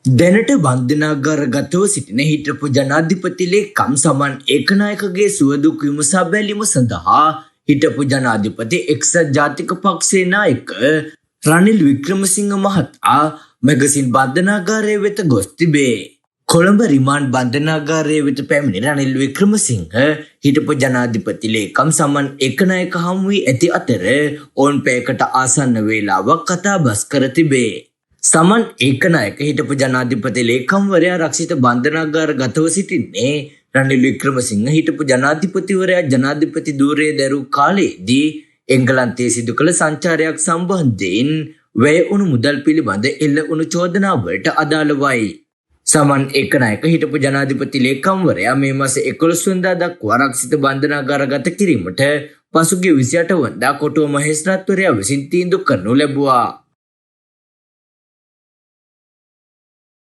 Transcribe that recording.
දැනට බන්ධනාගාරගතව සිටින හිටපු ජනාධිපති ලේකම් සමන් ඒකනායකගේ සුවදුක් විමසා බැලීම සඳහා හිටපු ජනාධිපති එක්සත් ජාතික පක්ෂේ නායක රනිල් වික්‍රමසිංහ මහතා මැගසින් බන්ධනාගාරය වෙත ගොස් තිබේ. කොළඹ රිමාන්ඩ් බන්ධනාගාරය වෙත පැමිණි රනිල් වික්‍රමසිංහ හිටපු ජනාධිපති ලේකම් සමන් ඒකනායක හමු වී ඇති අතර ඔවුන් පැයකට ආසන්න වේලාවක් කතා බස් කර තිබේ. සමන් ඒකනායක හිටපු ජනාධිපති ලේකම්වරයා රක්ෂිත බන්ධනාගාර ගතව සිටින්නේ රනිල් වික්‍රමසිංහ හිටපු ජනාධිපතිවරයා ජනාධිපති ධූරය දැරූ කාලයේදී එංගලන්තයේ සිදු කළ සංචාරයක් සම්බන්ධයෙන් වැය වුණු මුදල් පිළිබඳ එල්ල වුණු චෝදනාවලට අදාළවයි. සමන් ඒකනායක හිටපු ජනාධිපති ලේකම්වරයා මේ මාස 11 වෙනිදා දක්වා රක්ෂිත බන්ධනාගාර ගත කිරීමට පසුගිය 28 වනදා කොටුව මහේස්ත්‍රාත්වරයා විසින් තීන්දුව කරනු ලැබුවා.